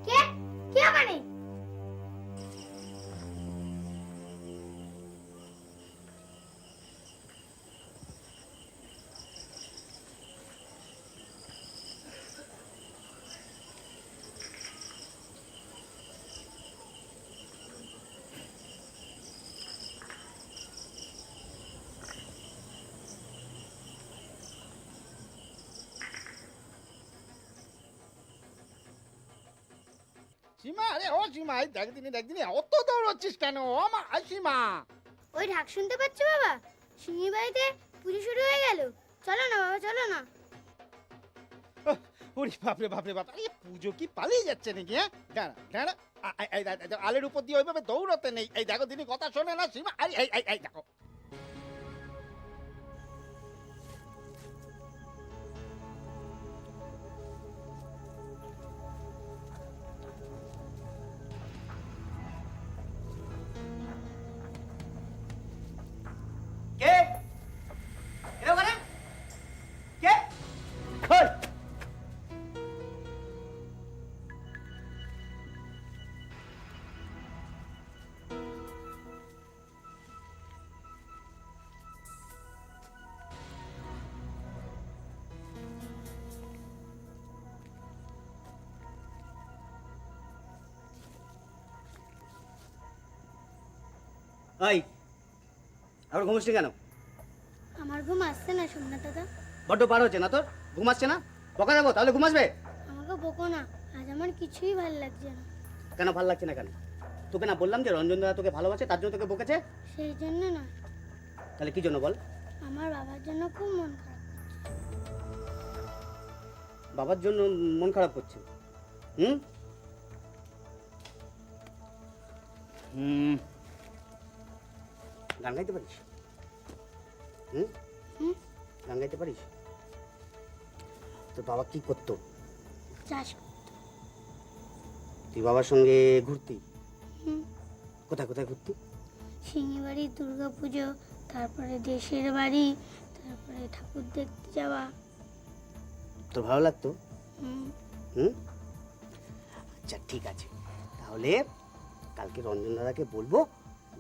কে কে মানে সীমা, আরে ও সীমা, এই দেখ দিনি অত দৌড়চ্ছিস কেন? আমার সীমা, ওই ঢাক শুনতে পাচ্ছ বাবা? সিংহি বাড়িতে পুজো শুরু হয়ে গেল। চলো না বাবা, চলো না। ওরে বাপরে বাপরে বাপ, এই পুজো কি পালিয়ে যাচ্ছে নাকি? হ্যাঁ, দাঁড়া দাঁড়া, আলের উপর দিয়ে ওইভাবে দৌড়তে নেই। এই দেখো দিনি কথা শোনে না সীমা। আরে এই দেখো, কে এরা ওখানে কে? খোল। এই আর ঘুমোসনি কেন? আমার ঘুম আসছে না সোমনাথ দাদা। বড্ড পার হচ্ছে না তোর? ঘুম আসছে না? বকা দেবো তাহলে ঘুম আসবে? আমাকে বকো না, আজ আমার কিছুই ভালো লাগছে না। কেন ভালো লাগছে না কেন? তোকে না বললাম যে রঞ্জন দাদা তোকে ভালোবাসে, তার জন্য তোকে বকেছে? সেই জন্য না, তাহলে কি জন্য বল? আমার বাবার জন্য খুব মন খারাপ। বাবার জন্য মন খারাপ করছে? হুম হুম গান গাইতে পারিস? হুম হুম, গান গাইতে পারিস? তোর বাবা কি করতো? চাষ। তুই বাবার সঙ্গে ঘুরতি? হুম, কোথায় কোথায় ঘুরতি? সিংহি বাড়ি, দুর্গা পুজো, তারপরে দেশের বাড়ি, তারপরে ঠাকুর দেখতে যাওয়া। তোর ভালো লাগতো? হুম, হুম আচ্ছা ঠিক আছে, তাহলে কালকে রঞ্জন দাদাকে বলবো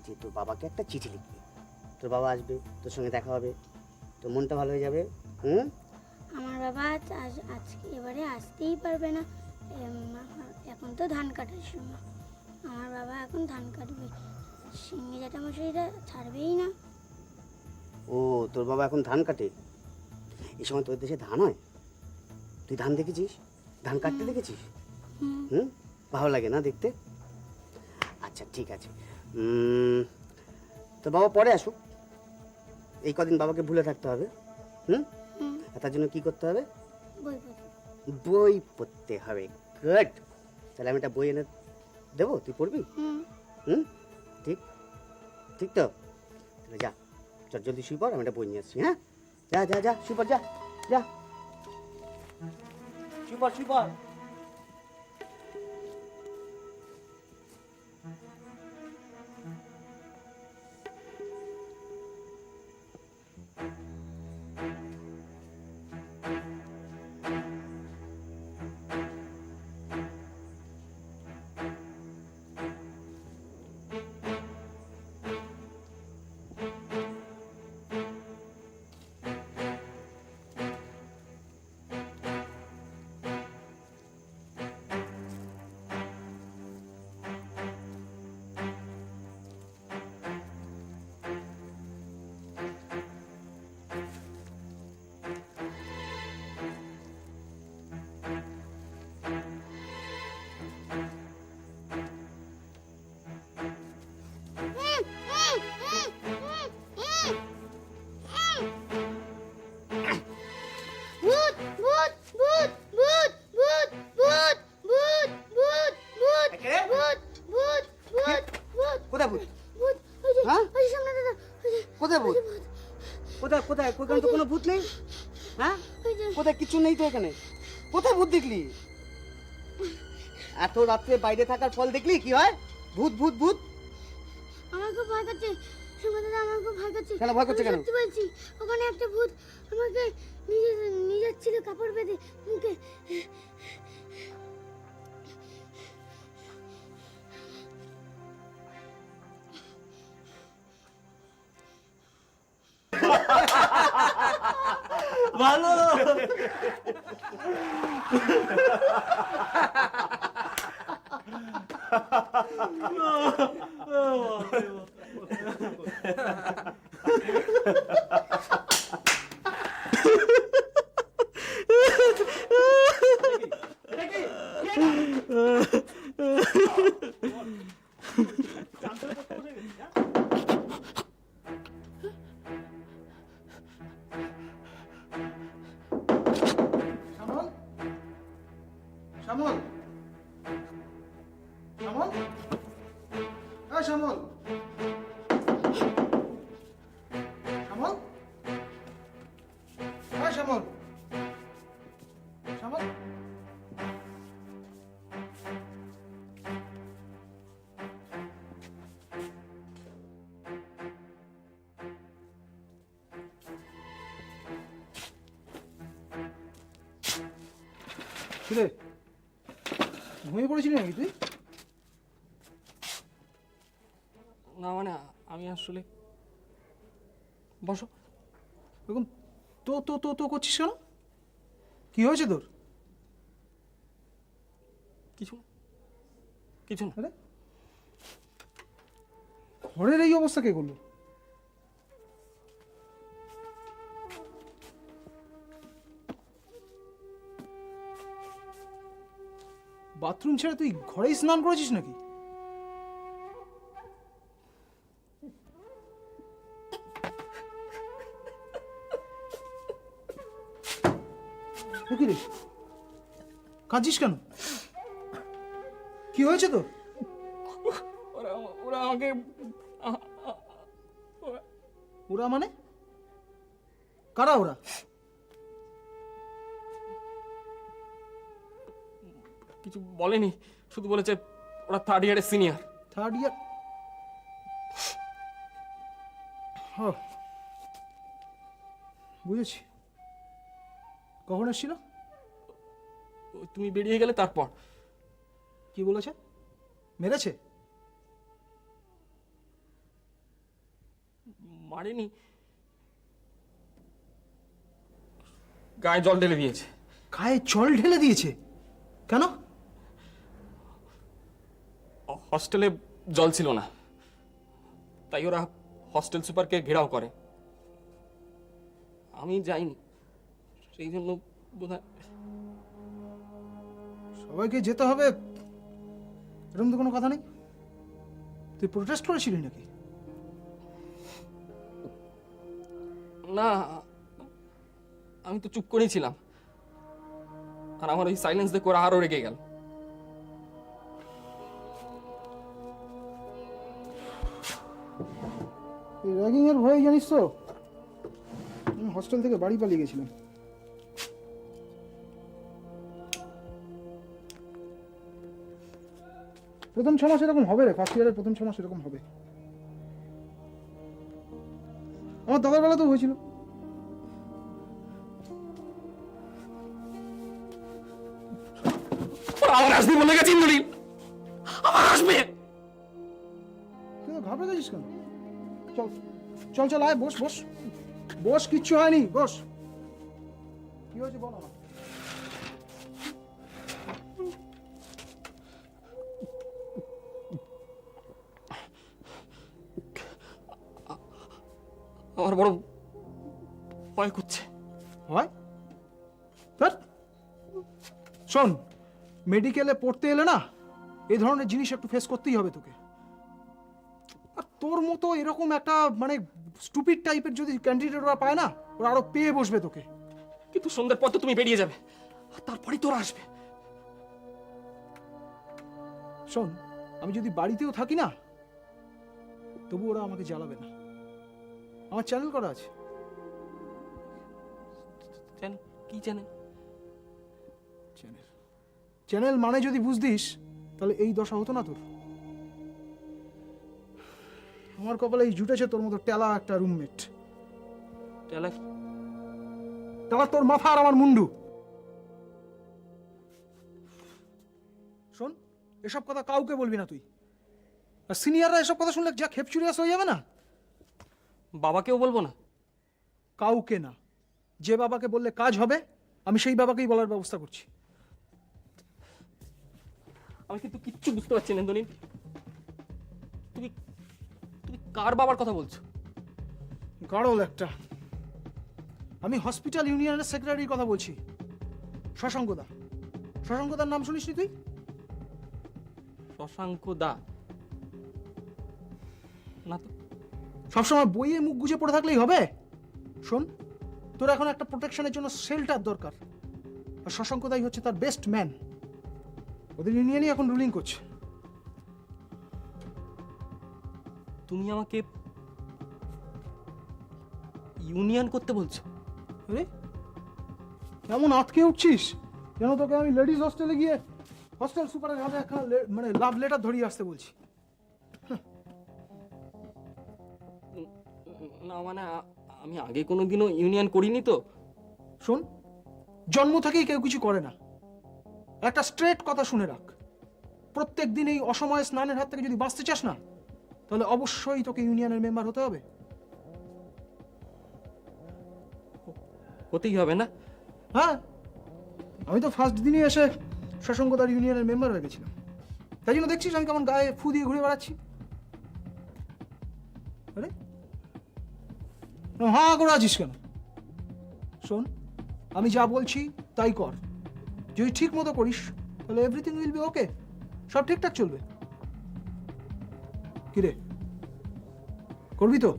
যে তোর বাবাকে একটা চিঠি লিখবি। তোর বাবা আসবে, তোর সঙ্গে দেখা হবে, তোর মনটা ভালো হয়ে যাবে। হুম আমার বাবা আজকে এবারে আসতেই পারবে না। এখন তো ধান কাটার সময়, আমার বাবা এখন ধান কাটবে। সিংহি জ্যাঠামশাইরা ছাড়বেই না। ও তোর বাবা এখন ধান কাটে? এই সময় তোর দেশে ধান হয়? তুই ধান দেখেছিস? ধান কাটতে দেখেছিস? হুম, হুম ভালো লাগে না দেখতে? আচ্ছা ঠিক আছে, তোর বাবা পরে আসুক, এই কদিন বাবাকে ভুলে থাকতে হবে। হুম হুম, আর তার জন্য কি করতে হবে? বই পড়ো। বই পড়তে হবে। গুড, তাহলে আমি একটা বই এনে দেবো, তুই পড়বি? হুম, হুম ঠিক, ঠিক তো? তাহলে যা, চল জলদি শুই পড়, আমি একটা বই নিয়ে আসছি। হ্যাঁ যা যা যা শুই পড়, যা যা শুই পড় শুই পড়। ভূত ভূত ভূত ভূত ভূত ভূত ভূত ভূত ভূত কে? ভূত ভূত ভূত ভূত কোথায় ভূত? ভূত, ওই যে হ্যাঁ? ওই যে সামনে দাদা, ওই যে কোথায় ভূত? ওই যে ভূত, কোথায় কোথায় কোথায় তো কোনো ভূত নেই। হ্যাঁ ওই যে কোথায় কিছু নেই তো এখানে, কোথায় ভূত দেখলি? এত রাত্রে বাইরে থাকার ফল দেখলি কি হয়? ভূত ভূত ভূত। আমার খুব ভয় করছে সুমন দাদা, আমার খুব ভয় করছে। কেন ভয় করছে আমি কেন? সত্যি বলছি, ওখানে একটা ভূত আমাকে নিজে নিজে ছিল কাপড় বেঁধে মুখে। ভালো। শ্যামল, শ্যামল, শ্যামল, হ্যাঁ শ্যামল, শ্যামল, হ্যাঁ শ্যামল, শ্যামল। কিরে, ঘুমিয়ে পড়েছিলি নাকি তুই? না মানে আমি আসলে, বসো। এরকম তো তো তো তো করছিস কেন? কি হয়েছে তোর? কিছু না, কিছু না। আরে ঘরের এই অবস্থা কে করলো? বাথরুম ছেড়ে তুই ঘরেই স্নান করেছিস নাকি? কি রে, কাঁদছিস কেন? কি হয়েছে তোর? ওরা ওরা আমাকে ওরা মানে কারা ওরা? কিছু বলেনি, শুধু বলেছে ওরা 3rd ইয়ারের সিনিয়র। Third year? বুঝেছি। কখন এসেছিল? তুমি বেরিয়ে গেলে তারপর। কি বলেছে? মেরেছে? মারেনি, গায়ে জল ঢেলে দিয়েছে। গায়ে জল ঢেলে দিয়েছে? কেন? হস্টেলে জল ছিল না, তাই ওরা হস্টেল সুপারকে ঘেরাও করে। আমি যাইনি, সেই জন্য বোধহয়। সবাইকে যেতে হবে এরকম তো কোনো কথা নেই। তুই প্রোটেস্ট করেছিলি নাকি? না, আমি তো চুপ করেই ছিলাম, আর আমার ওই সাইলেন্স দেখে ওরা আরো রেগে গেল। এই র্যাগিং এর ভয়ে জানিস তো আমি হস্টেল থেকে বাড়ি পালিয়ে গেছিলাম। প্রথম 6 মাস এরকম হবে রে, ফার্স্ট ইয়ারের প্রথম 6 মাস এরকম হবে। আমার দাদার বেলা তো হয়েছিল। ওরা আবার আসবে বলে গেছে ইন্দ্রিল, আবার আসবে। তুই তো ঘাবড়ে গেছিস কেন? চল চল চল, আয়, বস বস বস, কিচ্ছু হয়নি, বস। কি হয়েছে বল আমার। আমার বড় ভয় করছে। হয় ধ্যাৎ। শোন, মেডিকেলে পড়তে এলে না এই ধরনের জিনিস একটু ফেস করতেই হবে তোকে। আর তোর মতো এরকম একটা মানে স্টুপিড টাইপের যদি ক্যান্ডিডেট ওরা পায় না, ওরা আরো পেয়ে বসবে তোকে। কিন্তু সন্ধ্যের পর তো তুমি বেরিয়ে যাবে, আর তারপরেই তোরা আসবে। শোন, আমি যদি বাড়িতেও থাকি না তবু ওরা আমাকে জ্বালাবে না। আমার চ্যানেল করা আছে। কি জানেন? চ্যানেল চ্যানেল মানে যদি বুঝতিস তাহলে এই দশা হতো না তোর। আমার কপালে এই জুটেছে তোর মতো টেলা একটা রুমমেট। টেলা? তাহলে তোর মাথা আর আমার মুন্ডু। শোন, এসব কথা কাউকে বলবি না তুই। আর সিনিয়ররা এসব কথা শুনলে যা খেপচুরিয়াস হয়ে যাবে না। বাবাকেও বলবো না? কাউকে না। যে বাবাকে বললে কাজ হবে, আমি সেই বাবাকেই বলার ব্যবস্থা করছি। আমি কিন্তু কিচ্ছু বুঝতে পারছি না নন্দিনী। তুমি তুমি কার বাবার কথা বলছো? গাড়ল একটা। আমি হসপিটাল ইউনিয়নের সেক্রেটারির কথা বলছি, শশাঙ্কদা। শশাঙ্কদার নাম শুনিসনি তুই? শশাঙ্ক দা? না তো। সবসময় বইয়ে মুখ গুজে পড়ে থাকলেই হবে? শোন, তোর এখন একটা প্রোটেকশনের জন্য শেল্টার দরকার, আর শশাঙ্কদাই হচ্ছে তার বেস্ট ম্যান। ওদের ইউনিয়নই এখন রুলিং করছে। তুমি আমাকে ইউনিয়ন করতে বলছো? আরে কেমন আটকে উঠছিস, যেন তোকে আমি লেডিস হস্টেলে গিয়ে হস্টেল সুপারের হাতে একখানা মানে লাভ লেটার ধরিয়ে আসতে বলছি। না মানে আমি আগে কোনোদিনও ইউনিয়ন করিনি তো। শোন, জন্ম থেকেই কেউ কিছু করে না। একটা স্ট্রেট কথা শুনে রাখ, প্রত্যেক দিন এই অসময়ে স্নানের হাত থেকে যদি বাঁচতে চাস না, তাহলে অবশ্যই তোকে ইউনিয়নের মেম্বার হতে হবে। হতেই হবে না? হ্যাঁ, আমি তো ফার্স্ট দিনই এসে শশাঙ্কদার ইউনিয়নের মেম্বার হয়ে গেছিলাম। তাই জন্য দেখছিস আমি কেমন গায়ে ফু দিয়ে ঘুরে বেড়াচ্ছি। আরে হ্যাঁ করে আছিস কেন? শোন, আমি যা বলছি তাই কর। যদি ঠিক মতো করিস তাহলে এভরিথিং উইল বি ওকে, সব ঠিকঠাক চলবে। কিরে, করবি তো?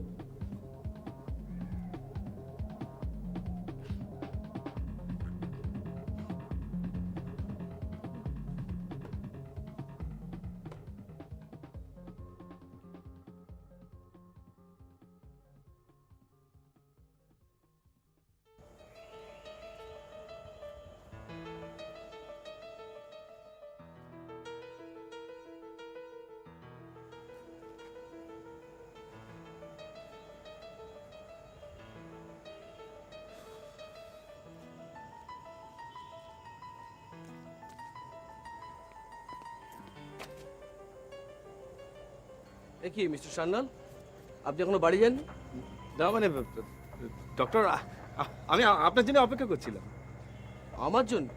এ কি মিস্টার সান্যাল, আপনি এখনো বাড়ি যাননি? না মানে ডক্টর, আমি আপনার জন্য অপেক্ষা করছিলাম। আমার জন্য?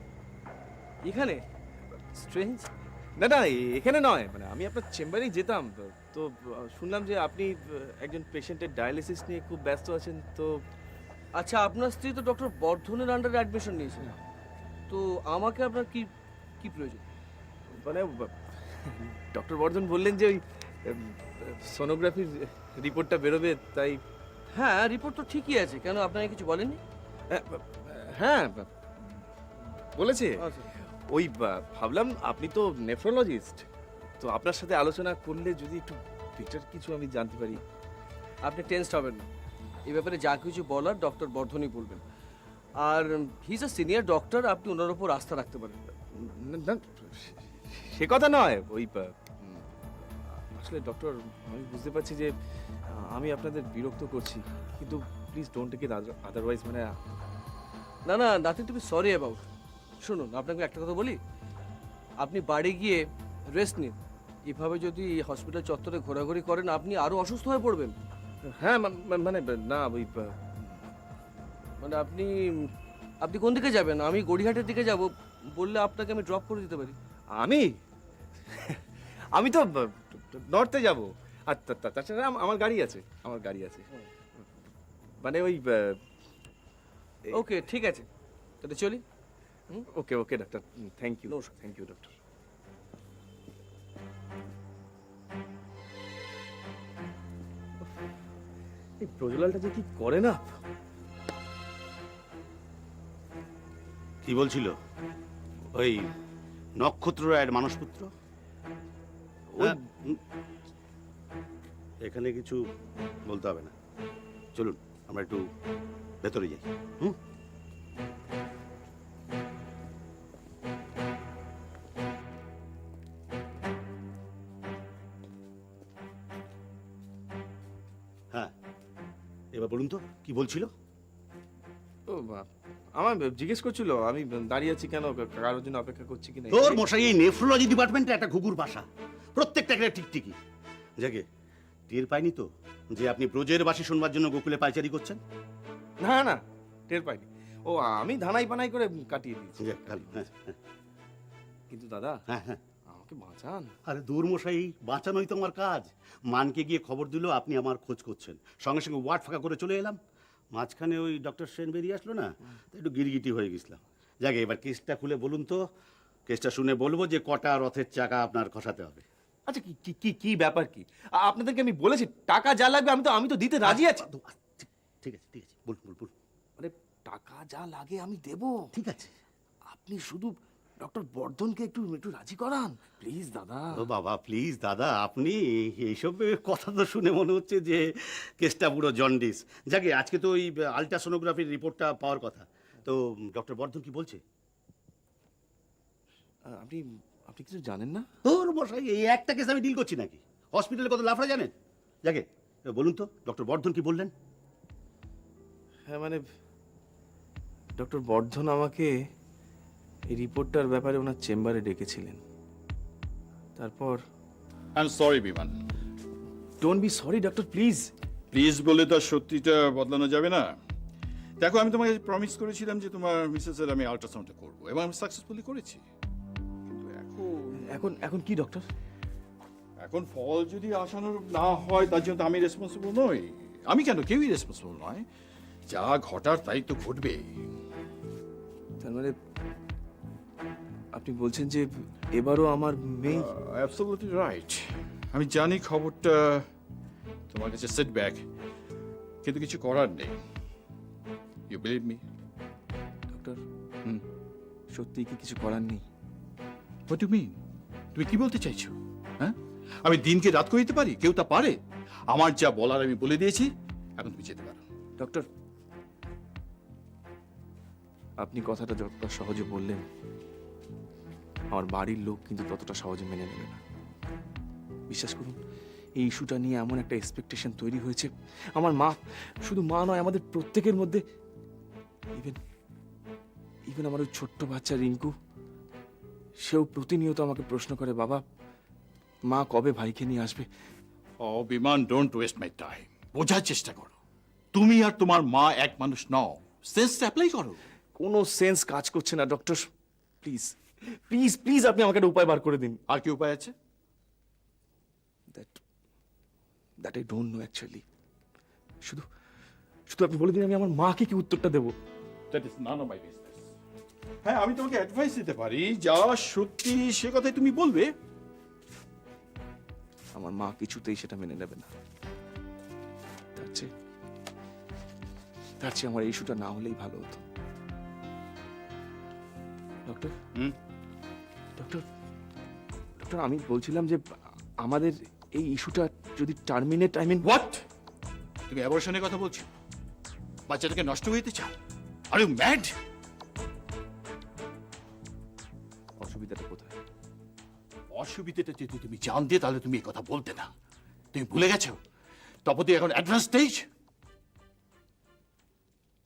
এখানে? স্ট্রেঞ্জ। না না, এখানে নয়, মানে আমি আপনার চেম্বারেই যেতাম। তো শুনলাম যে আপনি একজন পেশেন্টের ডায়ালিসিস নিয়ে খুব ব্যস্ত আছেন। তো আচ্ছা, আপনার স্ত্রী তো ডক্টর বর্ধনের আন্ডারে অ্যাডমিশন নিয়েছেন, তো আমাকে আপনার কি কি প্রয়োজন? মানে ডক্টর বর্ধন বললেন যে ওই সোনোগ্রাফির রিপোর্টটা বেরোবে, তাই। হ্যাঁ, রিপোর্ট তো ঠিকই আছে, কেন আপনাকে কিছু বলেননি? হ্যাঁ বলেছে। আচ্ছা। ওই ভাবলাম আপনি তো নেফ্রোলজিস্ট, তো আপনার সাথে আলোচনা করলে যদি একটু বেটার কিছু আমি জানতে পারি। আপনি টেনসড হবেন না, এই ব্যাপারে যা কিছু বলার ডক্টর বর্ধনই বলবেন। আর he is a senior doctor, আপনি ওনার উপর আস্থা রাখতে পারেন। না, সে কথা নয়। ওই আসলে ডক্টর, আমি বুঝতে পারছি যে আমি আপনাদের বিরক্ত করছি, কিন্তু please don't take it otherwise. মানে না না, nothing to be sorry about. শুনুন, আপনাকে একটা কথা বলি, আপনি বাড়ি গিয়ে রেস্ট নিন। এভাবে যদি হসপিটাল চত্বরে ঘোরাঘুরি করেন, আপনি আরো অসুস্থ হয়ে পড়বেন। হ্যাঁ, মানে না ওই মানে আপনি আপনি কোন দিকে যাবেন? আমি গড়িয়াহাটের দিকে যাব, বললে আপনাকে আমি ড্রপ করে দিতে পারি। আমি আমি তো নর্থে যাব। আর তাছাড়া আমার গাড়ি আছে, আমার গাড়ি আছে। মানে ওই ওকে, ঠিক আছে, তাহলে চলি। Okay okay doctor, thank you, নমস্কার। Thank you doctor. এই প্রজ্বলালটা যে কি করে না। কি বলছিল ওই নক্ষত্র রায়ের মানসপুত্র? হ্যাঁ, এখানে কিছু বলতে হবে না, চলুন আমরা একটু ভেতরে যাই। হুম, হ্যাঁ, এবার বলুন তো কি বলছিল? আমার জিজ্ঞেস করছিল আমি দাঁড়িয়ে আছি কেন, কারোর জন্য অপেক্ষা করছি কিনা। তোর মশাই এই নেফ্রোলজি ডিপার্টমেন্টে একটা ঘুঘুর বাসা, প্রত্যেকটা একটা টিকটিকি। যাকে টের পাইনি তো যে আপনি ব্রজের বাসি শুনবার জন্য গোকুলে পাইচারি করছেন? না না, টের পাইনি। ও আমি ধানাই পানাই করে কাটিয়ে দিয়েছি। যাক, ভালো, হ্যাঁ, হ্যাঁ, কিন্তু দাদা হ্যাঁ, হ্যাঁ। আমাকে বাঁচান। আরে দূর মশাই, বাঁচানোই তো আমার কাজ। মানকে গিয়ে খবর দিল আপনি আমার খোঁজ করছেন, সঙ্গে সঙ্গে ওয়ার্ড ফাঁকা করে চলে এলাম। মাঝখানে ওই ডক্টর সেন বেরিয়ে আসলো না, তো একটু গিরগিটি হয়ে গেছিলাম। যাকে এবার কেসটা খুলে বলুন তো, কেসটা শুনে বলবো যে কটা রথের চাকা আপনার খসাতে হবে। আচ্ছা কি কি কি কি ব্যাপার কি? আপনাদেরকে আমি বলেছি টাকা যা লাগবে আমি তো দিতে রাজি আছি। ঠিক আছে, ঠিক আছে, বলুন বলুন বলুন। আরে টাকা যা লাগে আমি দেব। ঠিক আছে। আপনি শুধু ডক্টর বর্ধনকে একটু একটু রাজি করান প্লিজ দাদা। ও বাবা প্লিজ দাদা, আপনি এইসব কথা তো শুনে মনে হচ্ছে যে কেসটা পুরো জন্ডিস। যাকে আজকে তো ওই আলট্রাসোনোগ্রাফির রিপোর্টটা পাওয়ার কথা, তো ডক্টর বর্ধন কি বলছে? আপনি আপনি কিছু জানেন না? তোর মশাই, এই একটা কেস আমি ডিল করছি নাকি? হসপিটালে কত লাফড়া জানেন? যাকে বলুন তো ডক্টর বর্ধন কি বললেন? হ্যাঁ মানে ডক্টর বর্ধন আমাকে এই রিপোর্টটার ব্যাপারে ওনার চেম্বারে ডেকেছিলেন। তারপর আই এম সরি বিমান। Don't be sorry doctor please. Please বলে তো আর সত্যিটা বদলানো যাবে না। দেখো, আমি তোমাকে প্রমিস করেছিলাম যে তোমার মিসেসের আমি আল্ট্রাসাউন্ডটা করবো, এবং আমি সাকসেসফুলি করেছি। কিন্তু এখন এখন কি ডক্টর? এখন ফল যদি আশানুরূপ না হয় তার জন্য তো আমি রেসপন্সিবল নই। আমি কেন, কেউই রেসপন্সিবল নয়। যা ঘটার তাই তো ঘটবে। তার মানে আপনি বলছেন যে এবারও আমার মেয়ে? Absolutely right. আমি জানি খবরটা তোমার কাছে সেটব্যাক, কিন্তু কিছু করার নেই। You believe me? ডক্টর সত্যি কি কিছু করার নেই? What do mean? তুমি কি বলতে চাইছো? হ্যাঁ, আমি দিনকে রাত করে দিতে পারি? কেউ তা পারে? আমার যা বলার আমি বলে দিয়েছি, এখন তুমি যেতে পারো। ডক্টর আপনি কথাটা যতটা সহজে বললেন, আমার বাড়ির লোক কিন্তু ততটা সহজে মেনে নেবে না। বিশ্বাস করুন, এই ইস্যুটা নিয়ে এমন একটা এক্সপেকটেশন তৈরি হয়েছে, আমার মা, শুধু মা নয় আমাদের প্রত্যেকের মধ্যে, ইভেন আমার ওই ছোট্ট বাচ্চা রিঙ্কু, সেও প্রতিনিয়ত আমাকে প্রশ্ন করে, বাবা মা কবে ভাইকে নিয়ে আসবে? ও বিমান, ডোন্ট ওয়েস্ট মাই টাইম। বোঝার চেষ্টা করো, তুমি আর তোমার মা এক মানুষ নও। সেন্স অ্যাপ্লাই করো। কোনো সেন্স কাজ করছে না ডক্টর। প্লিজ প্লিজ প্লিজ আপনি আমাকে একটা উপায় বার করে দিন। আর কি উপায় আছে? That I don't know actually. শুধু শুধু আপনি বলে দিন আমি আমার মাকে কি উত্তরটা দেবো। That is none of my business. হ্যাঁ, আমি তোমাকে অ্যাডভাইস দিতে পারি, যা সত্যি সে কথাই তুমি বলবে। আমার মা কিছুতেই সেটা মেনে নেবে না। তার চেয়ে আমার এই ইস্যুটা না হলেই ভালো হতো। ডক্টর ডক্টর ডক্টর আমি বলছিলাম যে আমাদের এই ইস্যুটা যদি টার্মিনেট, আই মিন হোয়াট? তুমি অ্যাবর্শনের কথা বলছো? বাচ্চাটাকে নষ্ট হয়ে যেতে চাও? Are you mad? অসুবিধাটা কোথায়? অসুবিধাটা যদি তুমি জানতে তাহলে তুমি এই কথা বলতে না। তুমি ভুলে গেছো তপতি এখন অ্যাডভান্স স্টেজ।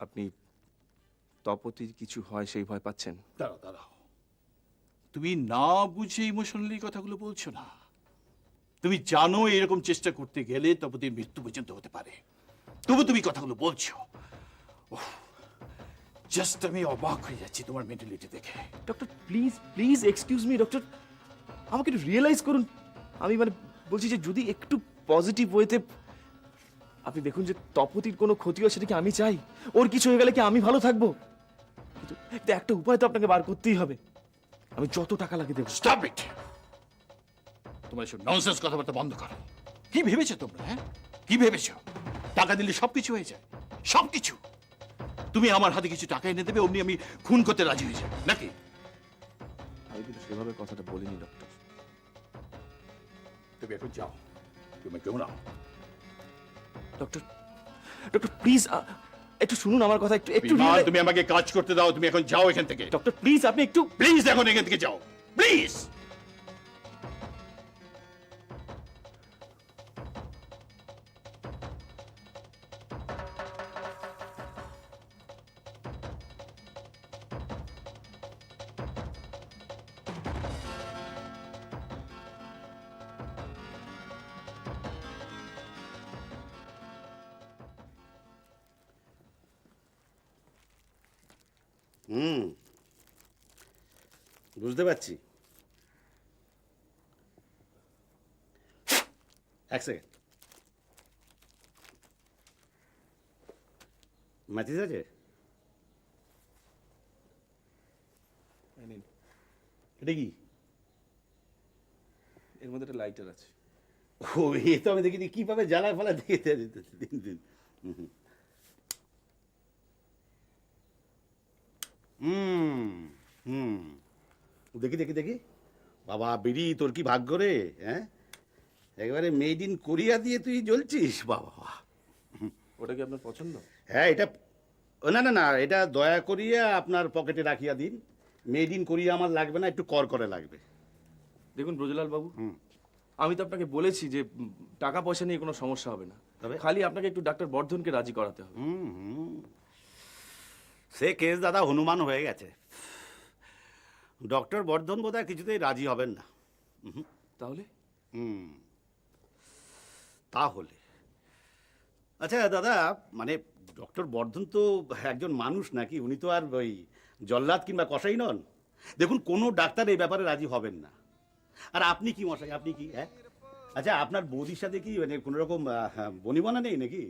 আপনি তপতির কিছু হয় সেই ভয় পাচ্ছেন? দাঁড়াও দাঁড়াও, তুমি না বুঝে ইমোশনালি কথাগুলো বলছো না। তুমি জানো এরকম চেষ্টা করতে গেলে তপতির মৃত্যু পর্যন্ত হতে পারে, তবু তুমি কথাগুলো বলছো। জাস্ট আমি অবাক হয়ে যাচ্ছি তোমার মেন্টালিটি দেখে। Doctor please please excuse me doctor, আমাকে একটু রিয়েলাইজ করুন। আমি মানে বলছি যে যদি একটু পজিটিভ ওয়েতে আপনি দেখুন যে তপতির কোনো ক্ষতি হয় সেটা কি আমি চাই? ওর কিছু হয়ে গেলে কি আমি ভালো থাকবো? কিন্তু একটা উপায় তো আপনাকে বার করতেই হবে। আমি যত টাকা লাগে দেবো। Stop it! তোমার এসব ননসেন্স কথাবার্তা বন্ধ করো। কি ভেবেছো তোমরা? হ্যাঁ, কি ভেবেছো টাকা দিলে সবকিছু হয়ে যায়? সবকিছু? তুমি আমার হাতে কিছু টাকা এনে দেবে, অমনি আমি খুন করতে রাজি হয়ে যাই নাকি? আমি কিন্তু সেভাবে কথাটা বলিনি ডক্টর। তুমি এখন যাও, তুমি কেউ না। ডক্টর ডক্টর প্লিজ একটু শুনুন আমার কথা, একটু একটু বিমান, তুমি আমাকে কাজ করতে দাও। তুমি এখন যাও এখান থেকে। ডক্টর প্লিজ আপনি একটু প্লিজ এখন এখান থেকে যাও, প্লিজ। হুম, বুঝতে পারছি। এক সেকেন্ড, ম্যাথিস আছে? এই নিন, এটা কি? এর মধ্যে একটা লাইটার আছে। ও, এ তো আমি দেখিনি, কিভাবে জ্বালায় ফালা দেখে দিন দিন। হুম হুম হুম, দেখি দেখি দেখি। বাবা বিড়ি, তোর কি ভাগ্য রে, হ্যাঁ? একেবারে মেড ইন কোরিয়া দিয়ে তুই জ্বলছিস, বাবা। ওটা কি আপনার পছন্দ? হ্যাঁ, এটা না না না, এটা দয়া করিয়া আপনার পকেটে রাখিয়া দিন। মেড ইন কোরিয়া আমার লাগবে না, একটু কর করে লাগবে। দেখুন ব্রজলাল বাবু, হুম। আমি তো আপনাকে বলেছি যে টাকা পয়সা নিয়ে কোনো সমস্যা হবে না, তবে? খালি আপনাকে একটু ডাক্তার বর্ধনকে রাজি করাতে হবে। হুম হুম, সে কেস দাদা হনুমান হয়ে গেছে। ডক্টর বর্ধন বোধহয় কিছুতেই রাজি হবেন না। তাহলে হুম, তাহলে আচ্ছা দাদা, মানে ডক্টর বর্ধন তো একজন মানুষ নাকি? উনি তো আর ওই জল্লাদ কিংবা কসাই নন। দেখুন, কোনো ডাক্তার এই ব্যাপারে রাজি হবেন না। আর আপনি কি মশাই, আপনি কি, হ্যাঁ? আচ্ছা, আপনার বৌদির সাথে কি মানে কোনো রকম বনিবনা নেই নাকি?